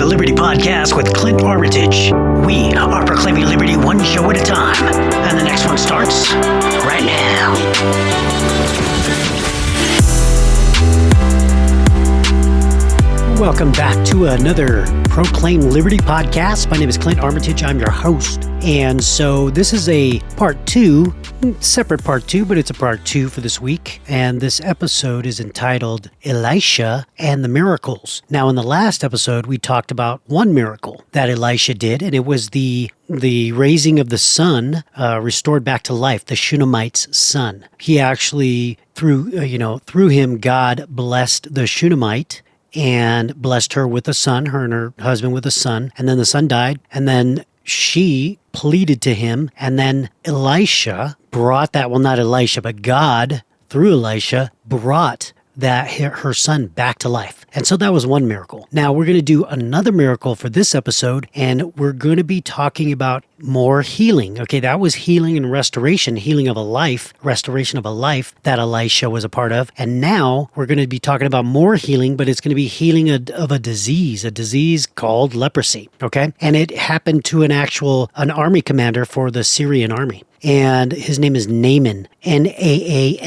the Liberty Podcast with Clint Armitage. We are proclaiming liberty one show at a time, and the next one starts right now. Welcome back to another Proclaim Liberty podcast. My name is Clint Armitage. I'm your host. And so this is a part two, separate part two, but it's a part two for this week. And this episode is entitled Elisha and the Miracles. Now, in the last episode, we talked about one miracle that Elisha did, and it was the raising of the son, restored back to life, the Shunammite's son. He actually, through him, God blessed the Shunammite and blessed her with a son, her and her husband with a son. And then the son died. And then she pleaded to him. And then Elisha brought that, well, not Elisha, but God, through Elisha, brought her son back to life. And so that was one miracle. Now we're going to do another miracle for this episode, and we're going to be talking about more healing. Okay, that was healing and restoration, healing of a life, restoration of a life that Elisha was a part of. And now we're going to be talking about more healing, but it's going to be healing of a disease called leprosy. Okay, and it happened to an army commander for the Syrian army. And his name is Naaman, Naaman.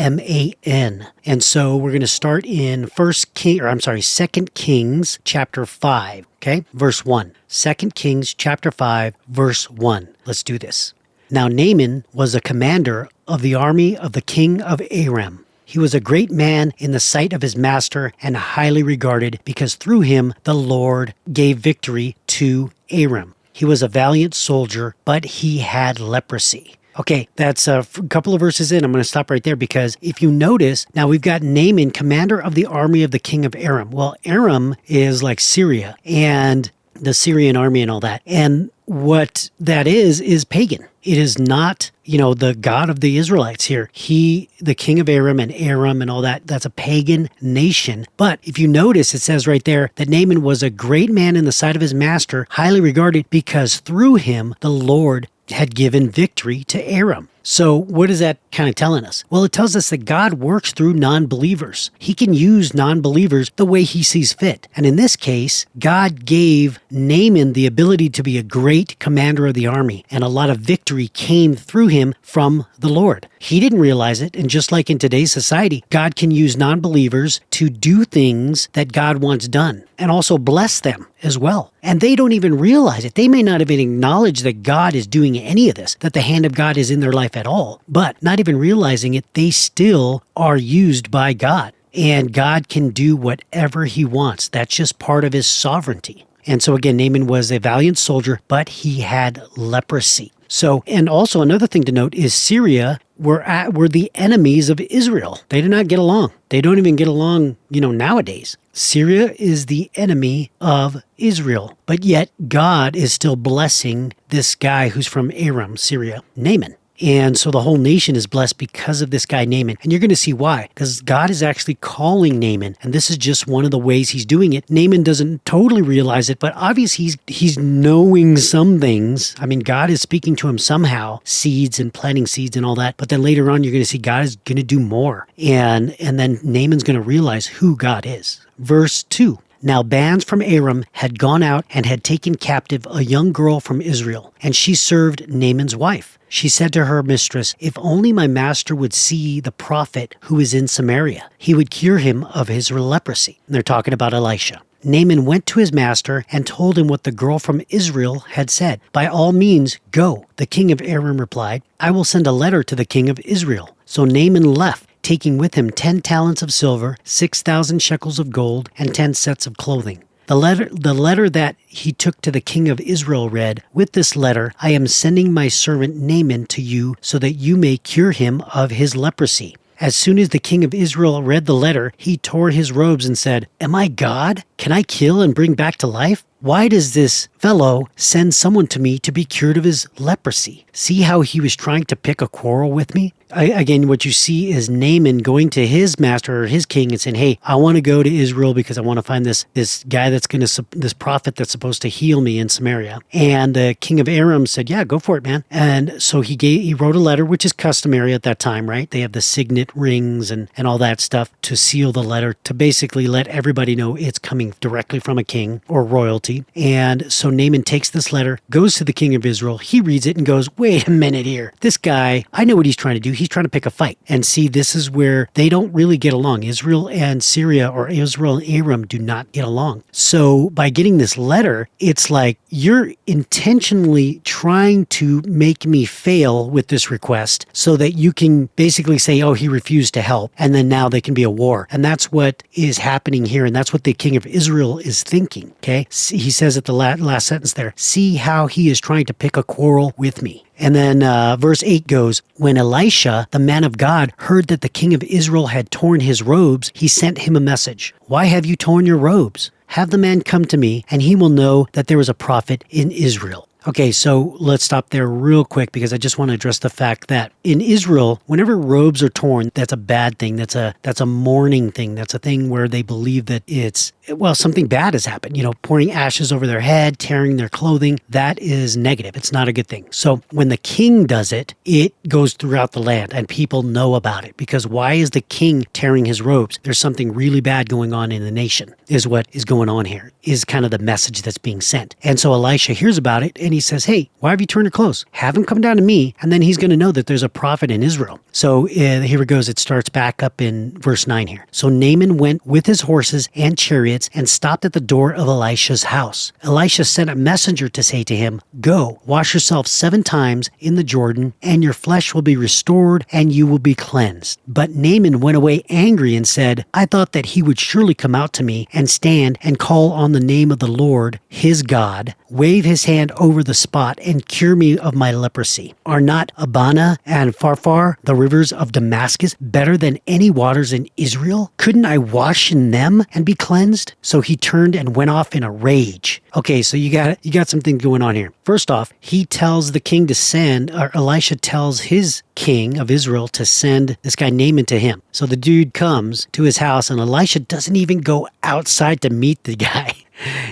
And so we're going to start in 2 Kings chapter 5, okay? Verse 1. 2 Kings chapter 5, verse 1. Let's do this. Now Naaman was a commander of the army of the king of Aram. He was a great man in the sight of his master and highly regarded because through him the Lord gave victory to Aram. He was a valiant soldier, but he had leprosy. Okay, that's a couple of verses in. I'm going to stop right there because if you notice, now we've got Naaman, commander of the army of the king of Aram. Well, Aram is like Syria and the Syrian army and all that. And what that is pagan. It is not, the God of the Israelites here. The king of Aram and all that, that's a pagan nation. But if you notice, it says right there that Naaman was a great man in the sight of his master, highly regarded because through him the Lord had given victory to Aram. So what is that kind of telling us? Well, it tells us that God works through non-believers. He can use non-believers the way he sees fit. And in this case, God gave Naaman the ability to be a great commander of the army, and a lot of victory came through him from the Lord. He didn't realize it, and just like in today's society, God can use non-believers to do things that God wants done, and also bless them as well. And they don't even realize it. They may not even acknowledge that God is doing any of this, that the hand of God is in their life at all. But not even realizing it, they still are used by God. And God can do whatever he wants. That's just part of his sovereignty. And so again, Naaman was a valiant soldier, but he had leprosy. So, and also another thing to note is Syria were the enemies of Israel. They did not get along. They don't even get along, nowadays. Syria is the enemy of Israel, but yet God is still blessing this guy who's from Aram, Syria, Naaman. And so the whole nation is blessed because of this guy Naaman. And you're going to see why. Because God is actually calling Naaman. And this is just one of the ways he's doing it. Naaman doesn't totally realize it, but obviously he's knowing some things. I mean, God is speaking to him somehow, seeds and planting seeds and all that. But then later on, you're going to see God is going to do more. And then Naaman's going to realize who God is. Verse 2. Now bands from Aram had gone out and had taken captive a young girl from Israel, and she served Naaman's wife. She said to her mistress, "If only my master would see the prophet who is in Samaria, he would cure him of his leprosy." And they're talking about Elisha. Naaman went to his master and told him what the girl from Israel had said. "By all means, go." The king of Aram replied, "I will send a letter to the king of Israel." So Naaman left, taking with him 10 talents of silver, 6,000 shekels of gold, and 10 sets of clothing. The letter that he took to the king of Israel read, "With this letter, I am sending my servant Naaman to you so that you may cure him of his leprosy." As soon as the king of Israel read the letter, he tore his robes and said, "Am I God? Can I kill and bring back to life? Why does this fellow send someone to me to be cured of his leprosy?" See how he was trying to pick a quarrel with me? Again, what you see is Naaman going to his master or his king and saying, "Hey, I want to go to Israel because I want to find this guy this prophet that's supposed to heal me in Samaria." And the king of Aram said, "Yeah, go for it, man." And so he wrote a letter, which is customary at that time, right? They have the signet rings and all that stuff to seal the letter, to basically let everybody know it's coming directly from a king or royalty. leprosy. And so Naaman takes this letter, goes to the king of Israel. He reads it and goes, wait a minute here. This guy, I know what he's trying to do. He's trying to pick a fight. And see, this is where they don't really get along. Israel and Syria, or Israel and Aram, do not get along. So by getting this letter, it's like you're intentionally trying to make me fail with this request so that you can basically say, oh, he refused to help. And then now there can be a war. And that's what is happening here. And that's what the king of Israel is thinking. Okay. He says at the last sentence there, see how he is trying to pick a quarrel with me. And then verse 8 goes, when Elisha, the man of God, heard that the king of Israel had torn his robes, he sent him a message. Why have you torn your robes? Have the man come to me, and he will know that there is a prophet in Israel. Okay, so let's stop there real quick because I just want to address the fact that in Israel, whenever robes are torn, that's a bad thing. That's a mourning thing. That's a thing where they believe that it's, well, something bad has happened. Pouring ashes over their head, tearing their clothing. That is negative. It's not a good thing. So when the king does it, it goes throughout the land and people know about it because why is the king tearing his robes? There's something really bad going on in the nation is what is going on here, is kind of the message that's being sent. And so Elisha hears about it and he says, hey, why have you turned your clothes? Have him come down to me, and then he's going to know that there's a prophet in Israel. So here it goes. It starts back up in verse 9 here. So Naaman went with his horses and chariots and stopped at the door of Elisha's house. Elisha sent a messenger to say to him, go, wash yourself 7 times in the Jordan, and your flesh will be restored, and you will be cleansed. But Naaman went away angry and said, I thought that he would surely come out to me and stand and call on the name of the Lord, his God, wave his hand over the spot and cure me of my leprosy. Are not Abana and Pharpar, the rivers of Damascus, better than any waters in Israel? Couldn't I wash in them and be cleansed? So he turned and went off in a rage. Okay, so you got something going on here. First off, he tells the king to send, or Elisha tells his king of Israel to send this guy Naaman to him. So the dude comes to his house and Elisha doesn't even go outside to meet the guy.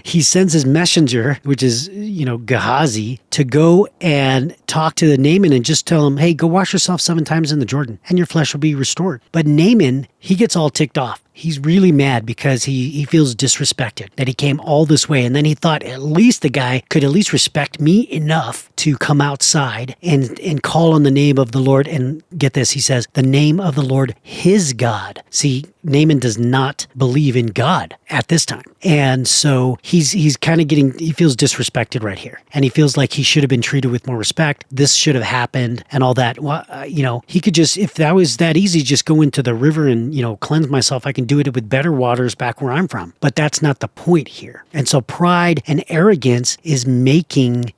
He sends his messenger, which is, Gehazi, to go and talk to the Naaman and just tell him, hey, go wash yourself 7 times in the Jordan and your flesh will be restored. But Naaman, he gets all ticked off. He's really mad because he feels disrespected that he came all this way. And then he thought at least the guy could at least respect me enough to come outside and call on the name of the Lord. And get this, he says, the name of the Lord, his God. See, Naaman does not believe in God at this time. And so he's kind of he feels disrespected right here. And he feels like he should have been treated with more respect. This should have happened and all that. Well, he could just, if that was that easy, just go into the river and, cleanse myself. I can do it with better waters back where I'm from. But that's not the point here. And so pride and arrogance is giving,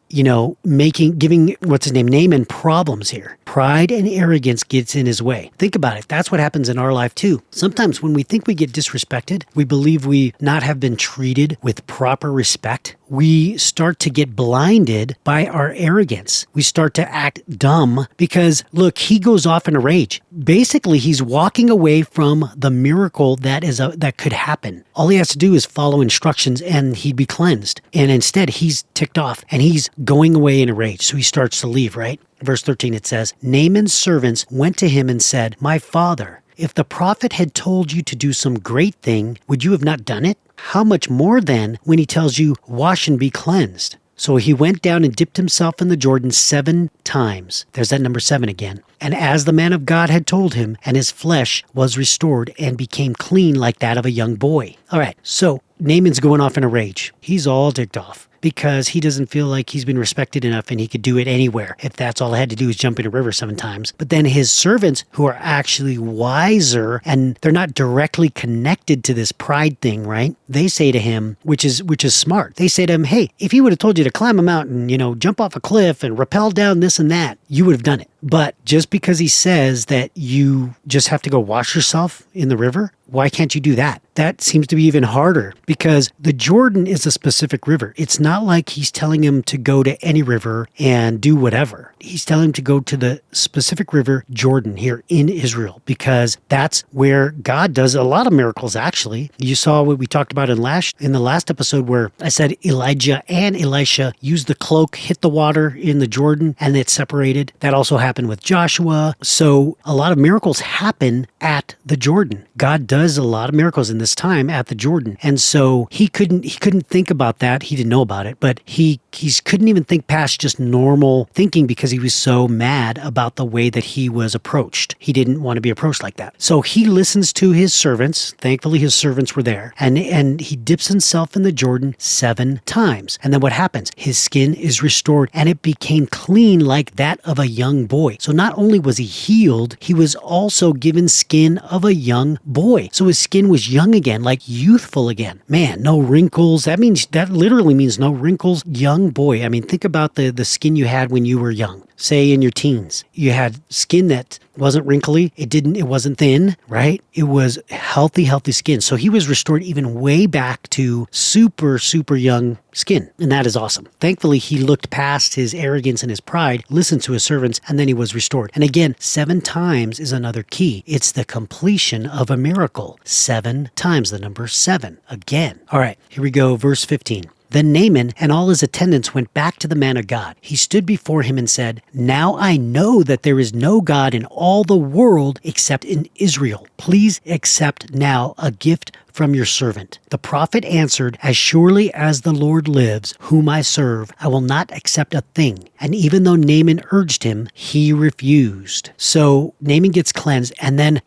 what's his name, Naaman, problems here. Pride and arrogance gets in his way. Think about it. That's what happens in our life too. Sometimes when we think we get disrespected, we believe we not have been treated with proper respect. We start to get blinded by our arrogance. We start to act dumb because, look, he goes off in a rage. Basically, he's walking away from the miracle that could happen. All he has to do is follow instructions and he'd be cleansed. And instead, he's ticked off and he's going away in a rage. So he starts to leave, right? Verse 13, it says, Naaman's servants went to him and said, my father, if the prophet had told you to do some great thing, would you have not done it? How much more then when he tells you, wash and be cleansed? So he went down and dipped himself in the Jordan 7 times. There's that number 7 again. And as the man of God had told him, and his flesh was restored and became clean like that of a young boy. All right, so Naaman's going off in a rage. He's all ticked off because he doesn't feel like he's been respected enough and he could do it anywhere if that's all I had to do is jump in a river 7 times. But then his servants, who are actually wiser and they're not directly connected to this pride thing, right? They say to him, which is smart. They say to him, hey, if he would have told you to climb a mountain, jump off a cliff and rappel down this and that, you would have done it. But just because he says that you just have to go wash yourself in the river, why can't you do that? That seems to be even harder because the Jordan is a specific river. It's not like he's telling him to go to any river and do whatever. He's telling him to go to the specific river, Jordan, here in Israel, because that's where God does a lot of miracles, actually. You saw what we talked about in the last episode where I said Elijah and Elisha used the cloak, hit the water in the Jordan, and it separated. That also happened happened with Joshua. So a lot of miracles happen at the Jordan. God does a lot of miracles in this time at the Jordan. And so he couldn't think about that. He didn't know about it, but he couldn't even think past just normal thinking because he was so mad about the way that he was approached. He didn't want to be approached like that. So he listens to his servants. Thankfully, his servants were there. And he dips himself in the Jordan 7 times. And then what happens? His skin is restored and it became clean like that of a young boy. So not only was he healed, he was also given skin of a young boy. So his skin was young again, like youthful again. Man, no wrinkles. That literally means no wrinkles. Young boy. I mean, think about the skin you had when you were young. Say in your teens, you had skin that wasn't wrinkly. It wasn't thin, right? It was healthy skin. So he was restored even way back to super, super young skin. And that is awesome. Thankfully, he looked past his arrogance and his pride, listened to his servants, and then he was restored. And again, 7 times is another key. It's the completion of a miracle. 7 times, the number 7. Again. All right, here we go. Verse 15. Then Naaman and all his attendants went back to the man of God. He stood before him and said, "Now I know that there is no God in all the world except in Israel. Please accept now a gift from your servant." The prophet answered, "As surely as the Lord lives, whom I serve, I will not accept a thing." And even though Naaman urged him, he refused. So Naaman gets cleansed, and then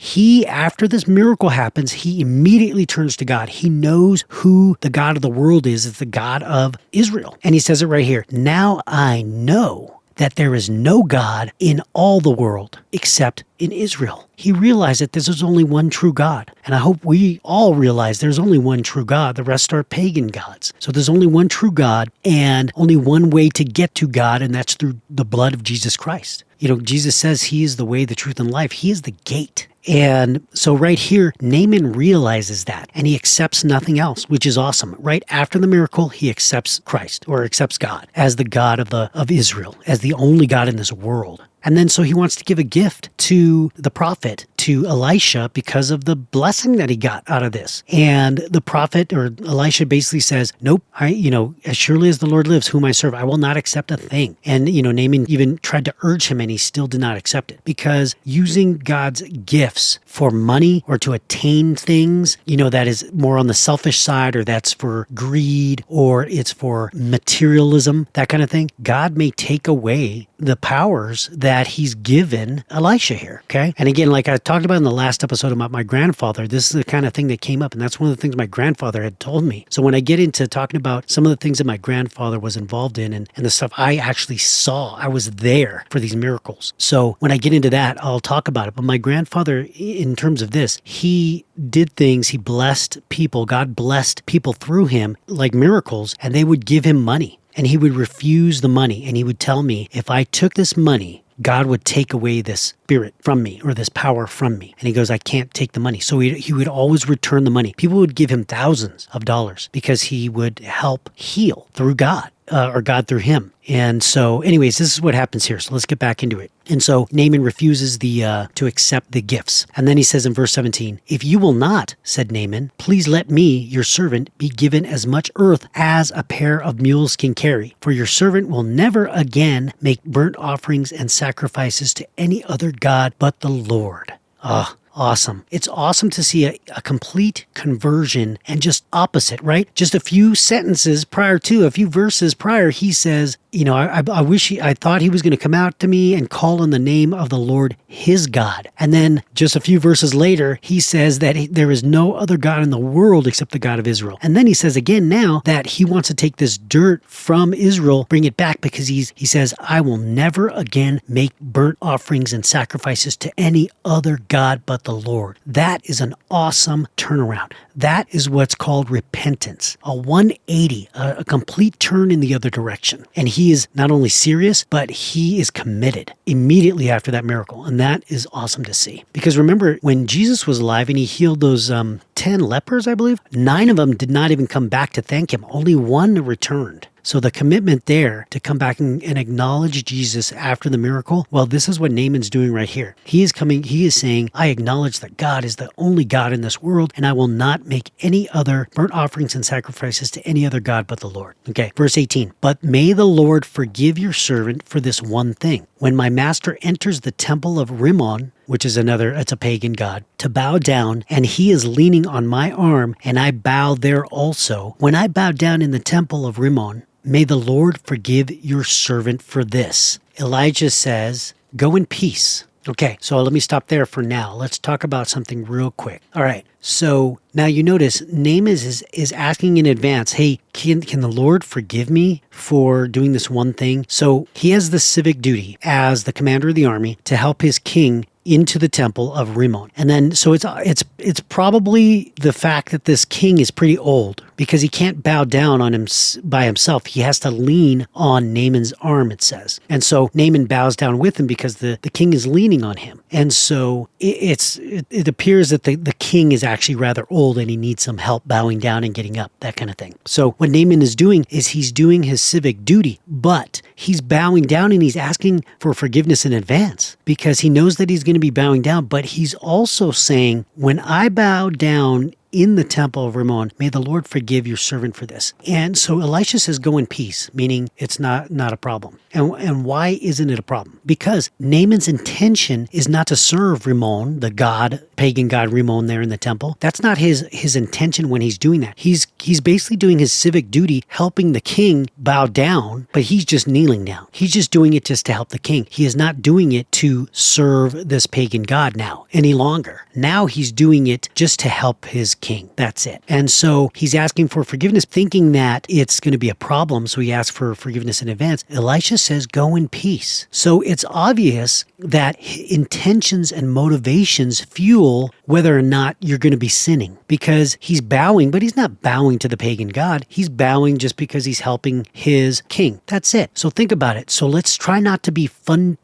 after this miracle happens, he immediately turns to God. He knows who the God of the world is. It's the God of Israel. And he says it right here. Now I know that there is no God in all the world except in Israel. He realized that this is only one true God. And I hope we all realize there's only one true God. The rest are pagan gods. So there's only one true God and only one way to get to God, and that's through the blood of Jesus Christ. You know, Jesus says he is the way, the truth, and life. He is the gate. And so right here, Naaman realizes that, and he accepts nothing else, which is awesome. Right after the miracle, he accepts Christ, or accepts God as the God of Israel, as the only God in this world. And then so he wants to give a gift to the prophet, to Elisha, because of the blessing that he got out of this. And the prophet, or Elisha, basically says, nope, as surely as the Lord lives, whom I serve, I will not accept a thing. And, Naaman even tried to urge him, and he still did not accept it. Because using God's gifts for money or to attain things, that is more on the selfish side, or that's for greed, or it's for materialism, that kind of thing, God may take away the powers that he's given Elisha here, okay? And again, like I talked about in the last episode about my grandfather, this is the kind of thing that came up, and that's one of the things my grandfather had told me. So when I get into talking about some of the things that my grandfather was involved in and the stuff I actually saw, I was there for these miracles. So when I get into that, I'll talk about it. But my grandfather, in terms of this, he did things, he blessed people, God blessed people through him, like miracles, and they would give him money. And he would refuse the money. And he would tell me, if I took this money, God would take away this spirit from me, or this power from me. And he goes, I can't take the money. So he would always return the money. People would give him thousands of dollars because he would help heal through God, or God through him. And so anyways, this is what happens here. So let's get back into it. And so Naaman refuses to accept the gifts. And then he says in verse 17, "If you will not," said Naaman, "please let me, your servant, be given as much earth as a pair of mules can carry. For your servant will never again make burnt offerings and sacrifices to any other god but the Lord." Awesome. It's awesome to see a complete conversion, and just opposite, right? Just a few verses prior, he says, I thought he was going to come out to me and call on the name of the Lord, his God. And then just a few verses later, he says that there is no other God in the world except the God of Israel. And then he says again now that he wants to take this dirt from Israel, bring it back, because he says, I will never again make burnt offerings and sacrifices to any other God but the Lord. That is an awesome turnaround. That is what's called repentance, a 180, a complete turn in the other direction. And he is not only serious, but he is committed immediately after that miracle. And that is awesome to see. Because remember, when Jesus was alive and he healed those 10 lepers, I believe, 9 of them did not even come back to thank him. Only 1 returned. So the commitment there to come back and acknowledge Jesus after the miracle, well, this is what Naaman's doing right here. He is saying, I acknowledge that God is the only God in this world, and I will not make any other burnt offerings and sacrifices to any other God but the Lord. Okay, verse 18. But may the Lord forgive your servant for this one thing. when my master enters the temple of Rimmon, which is it's a pagan god, to bow down, and he is leaning on my arm, and I bow there also. When I bow down in the temple of Rimmon, may the Lord forgive your servant for this. Elijah says, go in peace. Okay, so let me stop there for now. Let's talk about something real quick. All right, so now you notice Naaman is asking in advance, hey, can the Lord forgive me for doing this one thing? So he has the civic duty as the commander of the army to help his king into the temple of Rimmon. And then, so it's probably the fact that this king is pretty old because he can't bow down on him by himself. He has to lean on Naaman's arm, it says. And so Naaman bows down with him because the king is leaning on him. And so it appears that the king is actually rather old and he needs some help bowing down and getting up, that kind of thing. So what Naaman is doing is he's doing his civic duty, but he's bowing down and he's asking for forgiveness in advance because he knows that he's going to be bowing down, but he's also saying, when I bow down in the temple of Rimmon, may the Lord forgive your servant for this. And so Elisha says, go in peace, meaning it's not a problem. And why isn't it a problem? Because Naaman's intention is not to serve Rimmon, the pagan god Rimmon there in the temple. That's not his intention when he's doing that. He's basically doing his civic duty, helping the king bow down, but he's just kneeling down. He's just doing it just to help the king. He is not doing it to serve this pagan god now any longer. Now he's doing it just to help his king. That's it. And so he's asking for forgiveness, thinking that it's going to be a problem. So he asks for forgiveness in advance. Elisha says, go in peace. So it's obvious that intentions and motivations fuel whether or not you're going to be sinning, because he's bowing, but he's not bowing to the pagan god. He's bowing just because he's helping his king. That's it. So think about it. So let's try not to be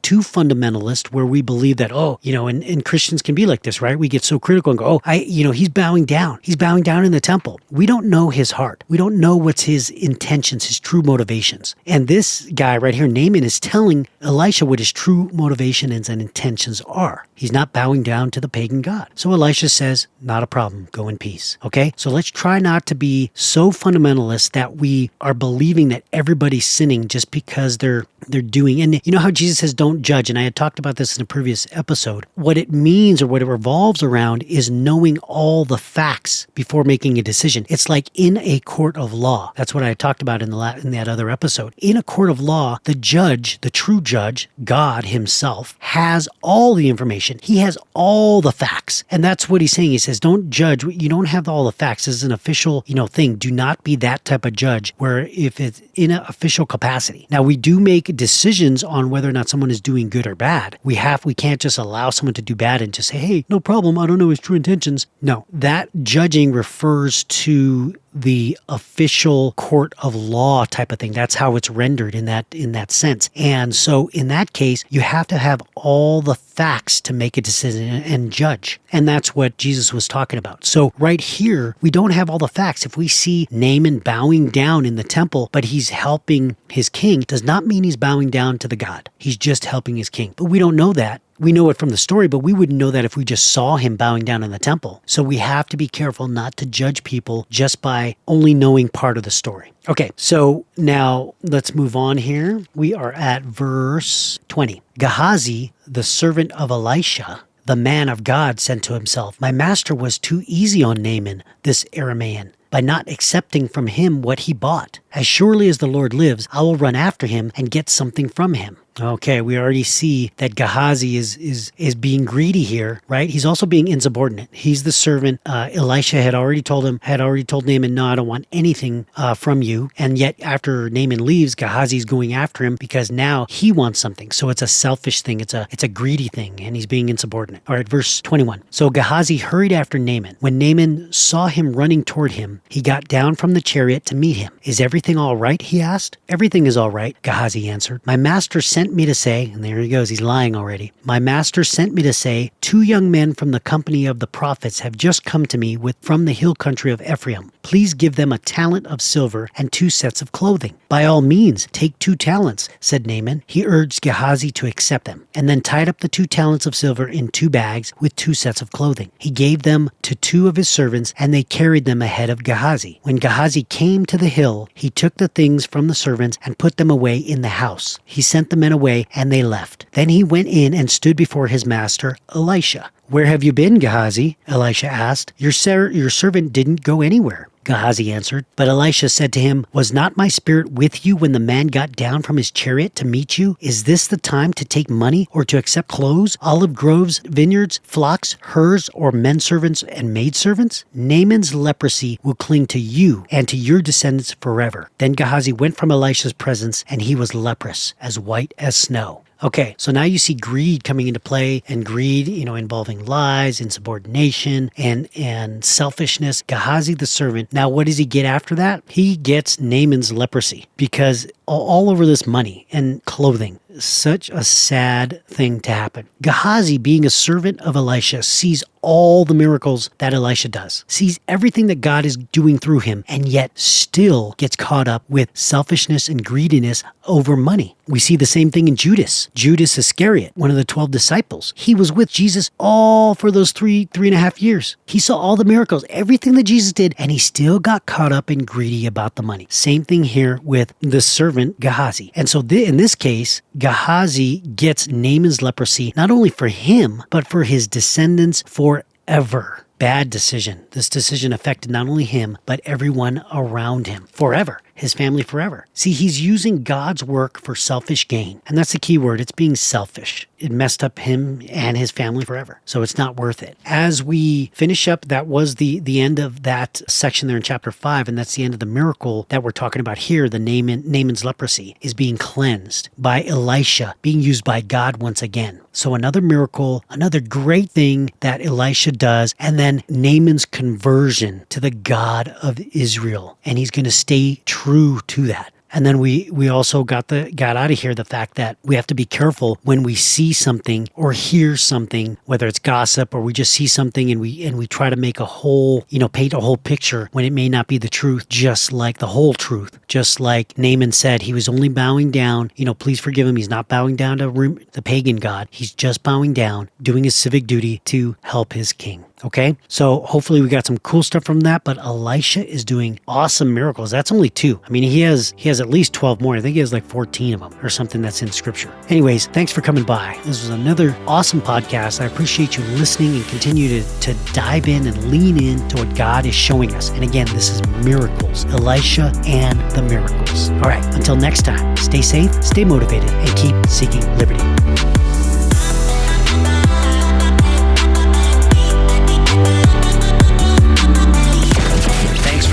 too fundamentalist where we believe that, and Christians can be like this, right? We get so critical and go, he's bowing down. He's bowing down in the temple. We don't know his heart. We don't know what's his intentions, his true motivations. And this guy right here, Naaman, is telling Elisha what his true motivations and intentions are. He's not bowing down to the pagan god. So Elisha says, not a problem, go in peace. Okay? So let's try not to be so fundamentalist that we are believing that everybody's sinning just because they're doing. And you know how Jesus says don't judge, and I had talked about this in a previous episode. What it means, or what it revolves around, is knowing all the facts before making a decision. It's like in a court of law. That's what I had talked about in that other episode. In a court of law, the judge, the true judge, God himself, has all the information. He has all the facts. And that's what he's saying. He says, don't judge. You don't have all the facts. This is an official, thing. Do not be that type of judge where if it's in an official capacity. Now, we do make decisions on whether or not someone is doing good or bad. We can't just allow someone to do bad and just say, hey, no problem, I don't know his true intentions. No, that judging refers to the official court of law type of thing. That's how it's rendered in that sense. And so in that case, you have to have all the facts to make a decision and judge. And that's what Jesus was talking about. So right here, we don't have all the facts. If we see Naaman bowing down in the temple, but he's helping his king, does not mean he's bowing down to the god. He's just helping his king. But we don't know that. We know it from the story, but we wouldn't know that if we just saw him bowing down in the temple. So we have to be careful not to judge people just by only knowing part of the story. Okay, so now let's move on here. We are at verse 20. Gehazi, the servant of Elisha, the man of God, said to himself, my master was too easy on Naaman, this Aramean, by not accepting from him what he bought. As surely as the Lord lives, I will run after him and get something from him. Okay, we already see that Gehazi is being greedy here, right? He's also being insubordinate. He's the servant. Elisha had already told Naaman, no, I don't want anything from you. And yet after Naaman leaves, Gehazi's going after him because now he wants something. So it's a selfish thing. It's a greedy thing, and he's being insubordinate. All right, verse 21. So Gehazi hurried after Naaman. When Naaman saw him running toward him, he got down from the chariot to meet him. Is everything all right? He asked. Everything is all right, Gehazi answered. My master sent me to say, and there he goes, he's lying already. My master sent me to say, 2 young men from the company of the prophets have just come to me from the hill country of Ephraim. Please give them a talent of silver and 2 sets of clothing. By all means, take 2 talents, said Naaman. He urged Gehazi to accept them, and then tied up the 2 talents of silver in 2 bags with 2 sets of clothing. He gave them to 2 of his servants, and they carried them ahead of Gehazi. When Gehazi came to the hill, he took the things from the servants and put them away in the house. He sent the men away, and they left. Then he went in and stood before his master, Elisha. "Where have you been, Gehazi?" Elisha asked. Your servant didn't go anywhere," Gehazi answered. But Elisha said to him, "Was not my spirit with you when the man got down from his chariot to meet you? Is this the time to take money or to accept clothes, olive groves, vineyards, flocks, herds, or men servants and maidservants? Naaman's leprosy will cling to you and to your descendants forever." Then Gehazi went from Elisha's presence, and he was leprous, as white as snow. Okay, so now you see greed coming into play, and greed, involving lies, insubordination, and selfishness. Gehazi the servant, now what does he get after that? He gets Naaman's leprosy, because all over this money and clothing. Such a sad thing to happen. Gehazi, being a servant of Elisha, sees all the miracles that Elisha does, sees everything that God is doing through him, and yet still gets caught up with selfishness and greediness over money. We see the same thing in Judas Iscariot, one of the 12 disciples. He was with Jesus all for those three and a half years. He saw all the miracles, everything that Jesus did, and he still got caught up and greedy about the money. Same thing here with the servant Gehazi. And so in this case, Gehazi gets Naaman's leprosy, not only for him, but for his descendants forever. Bad decision. This decision affected not only him, but everyone around him forever. His family forever. See, he's using God's work for selfish gain. And that's the key word. It's being selfish. It messed up him and his family forever. So it's not worth it. As we finish up, that was the end of that section there in chapter 5. And that's the end of the miracle that we're talking about here. The Naaman's leprosy is being cleansed by Elisha, being used by God once again. So another miracle, another great thing that Elisha does, and then Naaman's conversion to the God of Israel. And he's going to stay true to that. And then we also got out of here the fact that we have to be careful when we see something or hear something, whether it's gossip or we just see something and we try to make a whole, paint a whole picture when it may not be the truth, just like the whole truth. Just like Naaman said, he was only bowing down, please forgive him. He's not bowing down to the pagan god. He's just bowing down, doing his civic duty to help his king. Okay, so hopefully we got some cool stuff from that, but Elisha is doing awesome miracles. That's only 2. I mean, he has at least 12 more. I think he has like 14 of them or something that's in scripture. Anyways, thanks for coming by. This was another awesome podcast. I appreciate you listening and continue to dive in and lean in to what God is showing us. And again, this is miracles, Elisha and the miracles. All right, until next time, stay safe, stay motivated, and keep seeking liberty.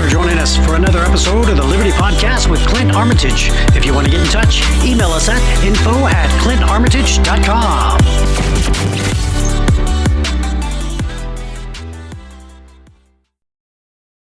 Joining us for another episode of the Liberty Podcast with Clint Armitage. If you want to get in touch, email us at info@clintarmitage.com.